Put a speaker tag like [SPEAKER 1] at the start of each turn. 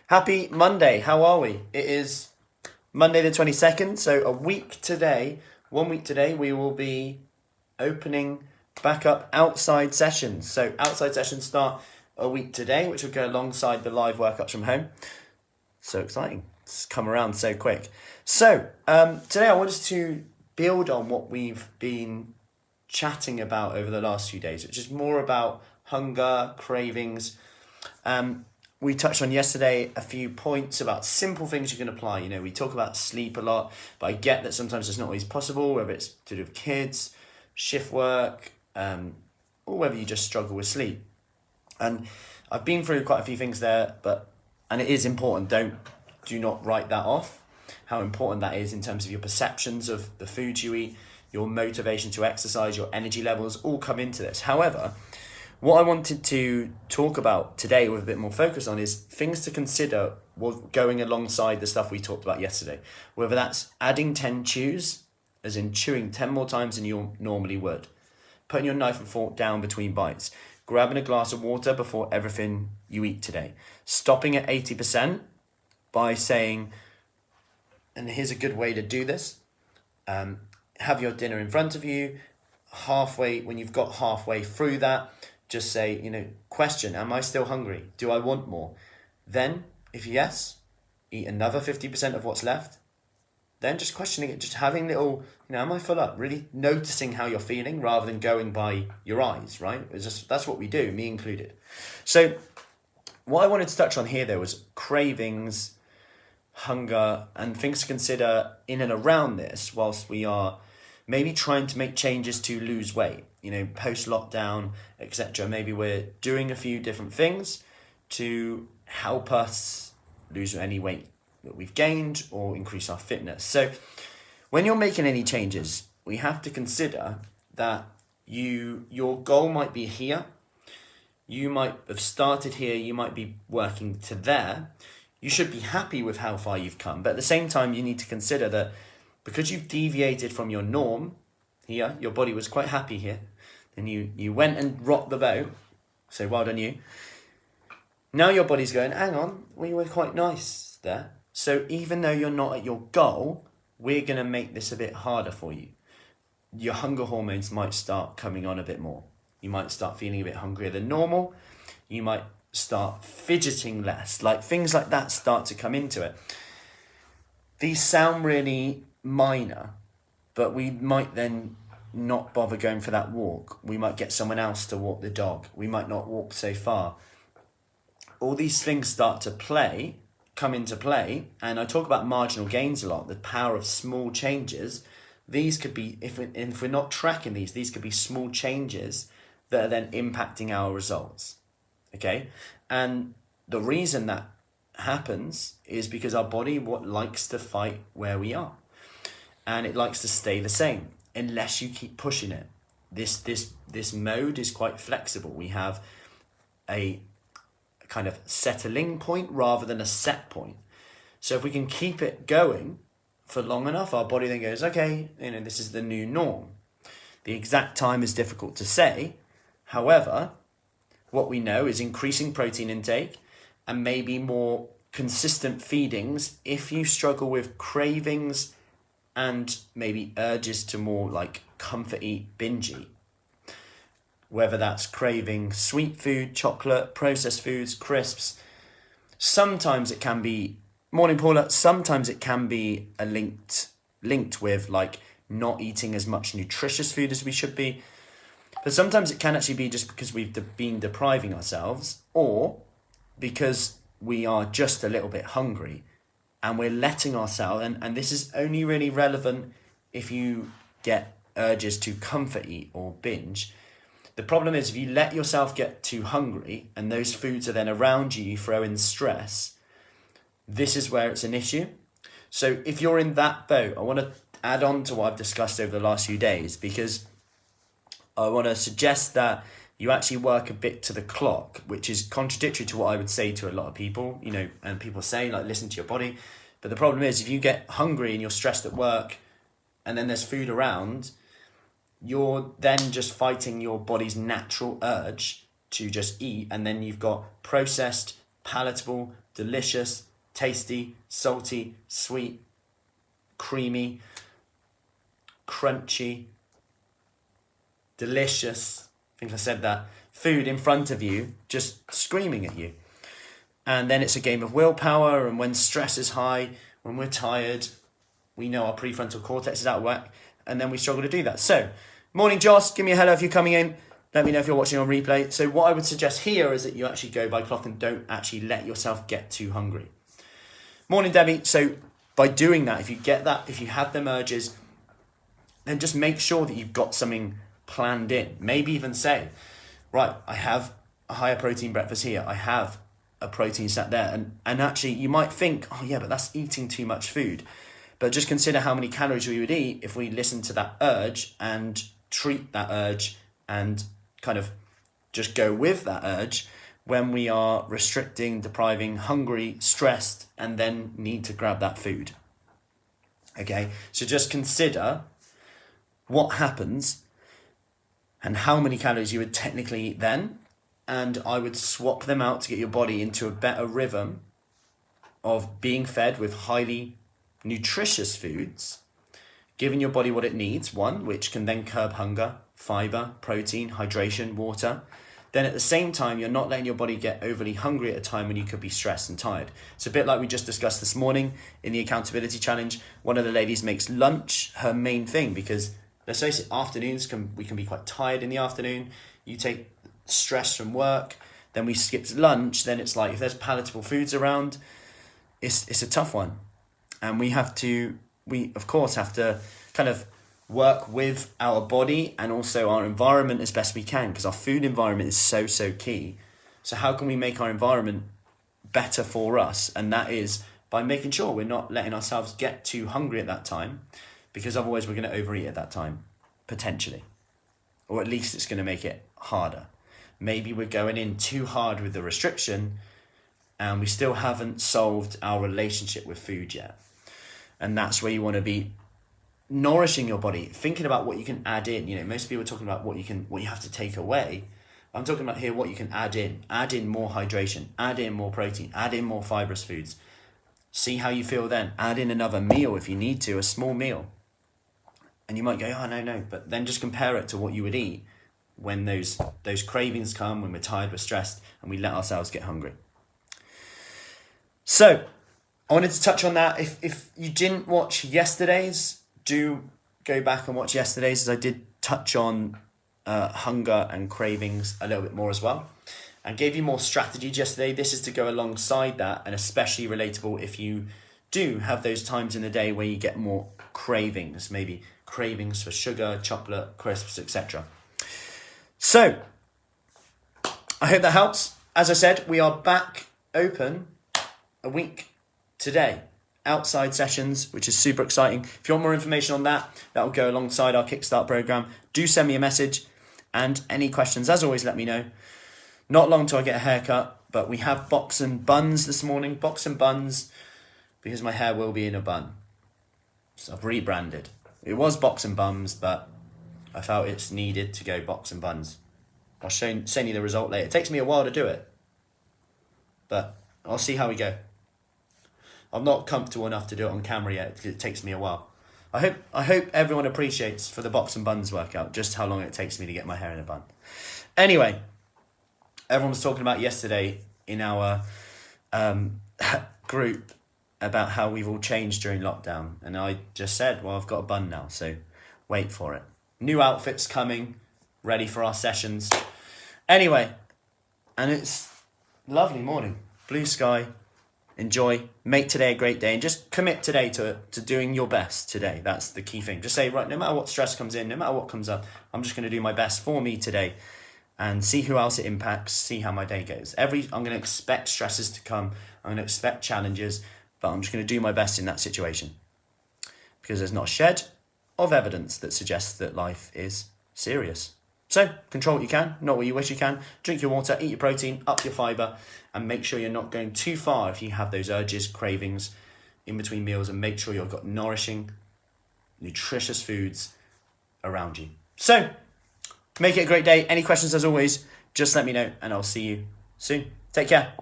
[SPEAKER 1] Happy Monday. How are we? It is Monday the 22nd, so a week today, 1 week today, we will be opening back up outside sessions. So outside sessions start a week today, which will go alongside the live workouts from home. So exciting. It's come around so quick. So today I wanted to build on what we've been chatting about over the last few days, which is more about hunger, cravings. We touched on yesterday a few points about simple things you can apply. You know, we talk about sleep a lot, but I get that sometimes it's not always possible, whether it's to do with kids, shift work, or whether you just struggle with sleep. And I've been through quite a few things there, and it is important. Do not write that off. How important that is in terms of your perceptions of the food you eat, your motivation to exercise, your energy levels, all come into this. However, what I wanted to talk about today with a bit more focus on is things to consider going alongside the stuff we talked about yesterday. Whether that's adding 10 chews, as in chewing 10 more times than you normally would. Putting your knife and fork down between bites. Grabbing a glass of water before everything you eat today. Stopping at 80% by saying, and here's a good way to do this, have your dinner in front of you. When you've got halfway through that, just say, question, am I still hungry? Do I want more? Then, if yes, eat another 50% of what's left. Then just questioning it, just having little, am I full up? Really noticing how you're feeling rather than going by your eyes, right? That's what we do, me included. So what I wanted to touch on here, though, was cravings, hunger, and things to consider in and around this whilst we are maybe trying to make changes to lose weight, post-lockdown, etc. Maybe we're doing a few different things to help us lose any weight that we've gained or increase our fitness. So when you're making any changes, we have to consider that your goal might be here. You might have started here, you might be working to there. You should be happy with how far you've come, but at the same time, you need to consider that because you've deviated from your norm here, your body was quite happy here, and you went and rocked the boat, so well done you. Now your body's going, hang on, we were quite nice there. So even though you're not at your goal, we're going to make this a bit harder for you. Your hunger hormones might start coming on a bit more. You might start feeling a bit hungrier than normal. You might start fidgeting less, like things like that start to come into it. These sound really minor, but we might then not bother going for that walk. We might get someone else to walk the dog. We might not walk so far. All these things start to come into play, and I talk about marginal gains a lot, the power of small changes. These could be, if we're not tracking these could be small changes that are then impacting our results. Okay, and the reason that happens is because our body likes to fight where we are, and it likes to stay the same unless you keep pushing it. This mode is quite flexible. We have a kind of settling point rather than a set point. So if we can keep it going for long enough, our body then goes, okay, this is the new norm. The exact time is difficult to say. However, what we know is increasing protein intake and maybe more consistent feedings. If you struggle with cravings and maybe urges to more like comfort eat, binge eat, whether that's craving sweet food, chocolate, processed foods, crisps, sometimes it can be, morning Paula, sometimes it can be linked with like not eating as much nutritious food as we should be. But sometimes it can actually be just because we've been depriving ourselves, or because we are just a little bit hungry and we're letting ourselves, and this is only really relevant if you get urges to comfort eat or binge. The problem is if you let yourself get too hungry and those foods are then around you, you throw in stress, this is where it's an issue. So if you're in that boat, I want to add on to what I've discussed over the last few days, because I want to suggest that you actually work a bit to the clock, which is contradictory to what I would say to a lot of people, and people say, like, listen to your body. But the problem is if you get hungry and you're stressed at work and then there's food around, you're then just fighting your body's natural urge to just eat. And then you've got processed, palatable, delicious, tasty, salty, sweet, creamy, crunchy, delicious, I think I said that, food in front of you, just screaming at you. And then it's a game of willpower, and when stress is high, when we're tired, we know our prefrontal cortex is out of whack, and then we struggle to do that. So, morning Joss, give me a hello if you're coming in. Let me know if you're watching on replay. So what I would suggest here is that you actually go by clock and don't actually let yourself get too hungry. Morning Debbie. So by doing that, if you have them urges, then just make sure that you've got something planned in. Maybe even say, right, I have a higher protein breakfast here. I have a protein set there. And actually you might think, oh yeah, but that's eating too much food. But just consider how many calories we would eat if we listen to that urge and treat that urge and kind of just go with that urge when we are restricting, depriving, hungry, stressed, and then need to grab that food. Okay, so just consider what happens and how many calories you would technically eat then, and I would swap them out to get your body into a better rhythm of being fed with highly nutritious foods, giving your body what it needs, one, which can then curb hunger, fiber, protein, hydration, water. Then at the same time, you're not letting your body get overly hungry at a time when you could be stressed and tired. It's a bit like we just discussed this morning in the accountability challenge. One of the ladies makes lunch her main thing because, let's face it, we can be quite tired in the afternoon. You take stress from work, then we skip lunch. Then it's like if there's palatable foods around, it's a tough one. And we of course have to kind of work with our body and also our environment as best we can, because our food environment is so key. So how can we make our environment better for us? And that is by making sure we're not letting ourselves get too hungry at that time, because otherwise we're going to overeat at that time, potentially. Or at least it's going to make it harder. Maybe we're going in too hard with the restriction and we still haven't solved our relationship with food yet. And that's where you want to be nourishing your body, thinking about what you can add in. You know, most people are talking about what you have to take away. I'm talking about here what you can add in. Add in more hydration, add in more protein, add in more fibrous foods. See how you feel then. Add in another meal if you need to, a small meal. And you might go, oh no, but then just compare it to what you would eat when those cravings come, when we're tired, we're stressed, and we let ourselves get hungry. So I wanted to touch on that. If you didn't watch yesterday's, do go back and watch yesterday's, as I did touch on hunger and cravings a little bit more as well, and gave you more strategies yesterday. This is to go alongside that, and especially relatable if you do have those times in the day where you get more cravings, maybe cravings for sugar, chocolate, crisps, etc. So I hope that helps. As I said, we are back open a week today. Outside sessions, which is super exciting. If you want more information on that, that will go alongside our Kickstart program. Do send me a message, and any questions, as always, let me know. Not long till I get a haircut, but we have box and buns this morning. Box and buns, because my hair will be in a bun. So I've rebranded. It was box and bums, but I felt it's needed to go box and buns. I'll send you the result later. It takes me a while to do it, but I'll see how we go. I'm not comfortable enough to do it on camera yet because it takes me a while. I hope everyone appreciates for the box and buns workout just how long it takes me to get my hair in a bun. Anyway, everyone was talking about yesterday in our group about how we've all changed during lockdown, and I just said, well, I've got a bun now, so wait for it. New outfits coming, ready for our sessions. Anyway, and it's lovely morning, blue sky. Enjoy, make today a great day, and just commit today to doing your best today. That's the key thing. Just say, right, no matter what stress comes in, no matter what comes up, I'm just going to do my best for me today and see who else it impacts, see how my day goes. I'm going to expect stresses to come. I'm going to expect challenges, but I'm just going to do my best in that situation, because there's not a shed of evidence that suggests that life is serious. So control what you can, not what you wish you can. Drink your water, eat your protein, up your fibre, and make sure you're not going too far if you have those urges, cravings in between meals, and make sure you've got nourishing, nutritious foods around you. So make it a great day. Any questions, as always, just let me know, and I'll see you soon. Take care.